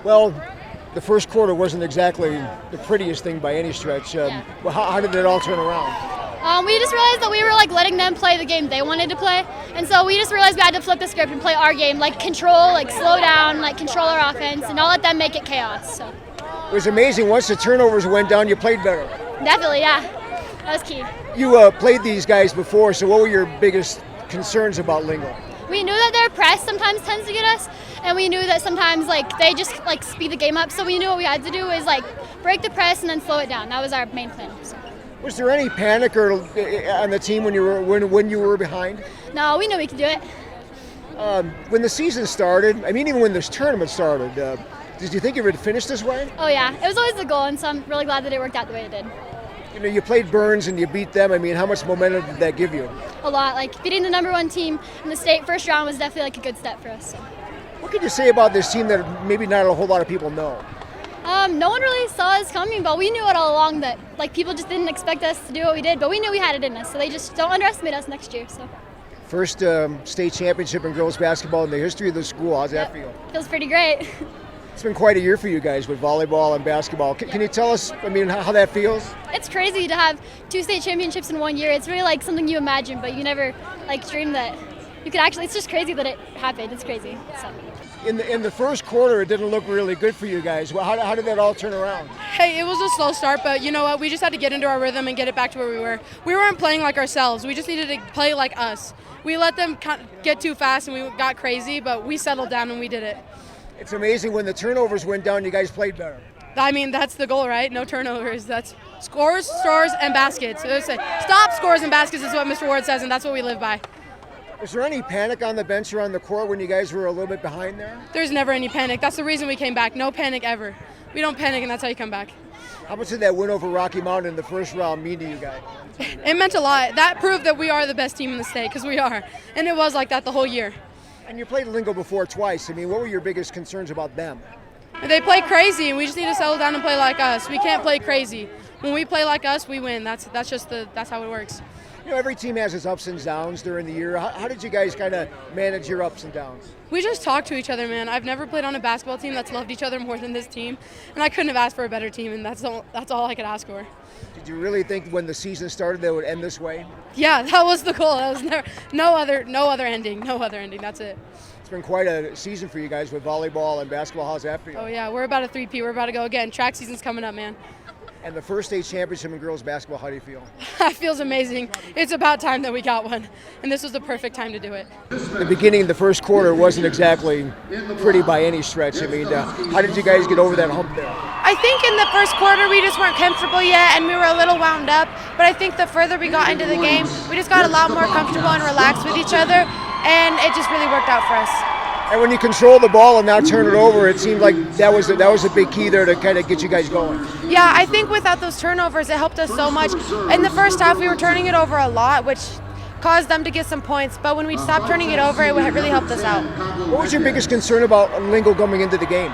Well, the first quarter wasn't exactly the prettiest thing by any stretch. Well, how did it all turn around? We just realized that we were letting them play the game they wanted to play, and so we just realized we had to flip the script and play our game, control, slow down, control our offense, and not let them make it chaos. So. It was amazing. Once the turnovers went down, you played better. Definitely, yeah. That was key. You played these guys before, so what were your biggest concerns about Lingle? We knew that their press sometimes tends to get us, and we knew that sometimes they just speed the game up. So we knew what we had to do is break the press and then slow it down. That was our main plan. So. Was there any panic on the team when you were behind? No, we knew we could do it. When the season started, even when this tournament started, did you think it would finish this way? Oh yeah, it was always the goal, and so I'm really glad that it worked out the way it did. You played Burns and you beat them. How much momentum did that give you? A lot. Beating the #1 team in the state first round was definitely a good step for us. So. What could you say about this team that maybe not a whole lot of people know? No one really saw us coming, but we knew it all along that people just didn't expect us to do what we did, but we knew we had it in us, so they just don't underestimate us next year. So. First state championship in girls basketball in the history of the school. How's that feel? Feels pretty great. It's been quite a year for you guys with volleyball and basketball. Can you tell us, how that feels? It's crazy to have 2 state championships in 1 year. It's really something you imagine, but you never dream that you could actually. It's just crazy that it happened. It's crazy. So. In the first quarter, it didn't look really good for you guys. Well, how did that all turn around? Hey, it was a slow start, but you know what? We just had to get into our rhythm and get it back to where we were. We weren't playing like ourselves. We just needed to play like us. We let them get too fast and we got crazy, but we settled down and we did it. It's amazing when the turnovers went down, you guys played better. That's the goal, right? No turnovers. That's scores, and baskets. Stop, scores, and baskets is what Mr. Ward says, and that's what we live by. Was there any panic on the bench or on the court when you guys were a little bit behind there? There's never any panic. That's the reason we came back. No panic ever. We don't panic, and that's how you come back. How much did that win over Rocky Mountain in the first round mean to you guys? It meant a lot. That proved that we are the best team in the state, because we are. And it was like that the whole year. And you played Lingle before twice. What were your biggest concerns about them? They play crazy, and we just need to settle down and play like us. We can't play crazy. When we play like us, we win. That's how it works. Every team has its ups and downs during the year. How did you guys kind of manage your ups and downs? We just talk to each other, man. I've never played on a basketball team that's loved each other more than this team, and I couldn't have asked for a better team, and that's all I could ask for. Did you really think when the season started that it would end this way? Yeah, that was the goal. That was no other ending. No other ending. That's it. It's been quite a season for you guys with volleyball and basketball. How's that for you? Oh yeah, we're about a 3P. We're about to go again. Track season's coming up, man. And the first state championship in girls basketball, how do you feel? It feels amazing. It's about time that we got one, and this was the perfect time to do it. The beginning of the first quarter wasn't exactly pretty by any stretch. How did you guys get over that hump there? I think in the first quarter we just weren't comfortable yet, and we were a little wound up, but I think the further we got into the game, we just got a lot more comfortable and relaxed with each other, and it just really worked out for us. And when you control the ball and now turn it over, it seemed like that was a big key there to kind of get you guys going. Yeah, I think without those turnovers, it helped us so much. In the first half, we were turning it over a lot, which caused them to get some points. But when we stopped turning it over, it really helped us out. What was your biggest concern about Lingle coming into the game?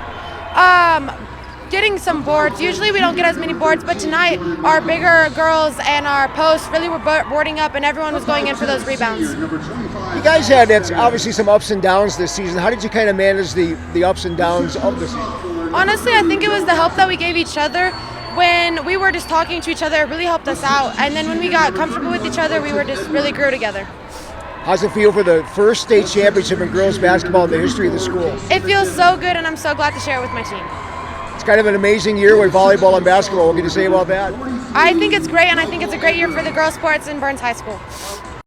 Getting some boards. Usually we don't get as many boards, but tonight our bigger girls and our posts really were boarding up, and everyone was going in for those rebounds. You guys had obviously some ups and downs this season. How did you kind of manage the ups and downs of the season? Honestly, I think it was the help that we gave each other. When we were just talking to each other, it really helped us out. And then when we got comfortable with each other, we were just really grew together. How's it feel for the first state championship in girls basketball in the history of the school? It feels so good, and I'm so glad to share it with my team. It's kind of an amazing year with volleyball and basketball. What can you say about that? I think it's great, and I think it's a great year for the girls' sports in Burns High School.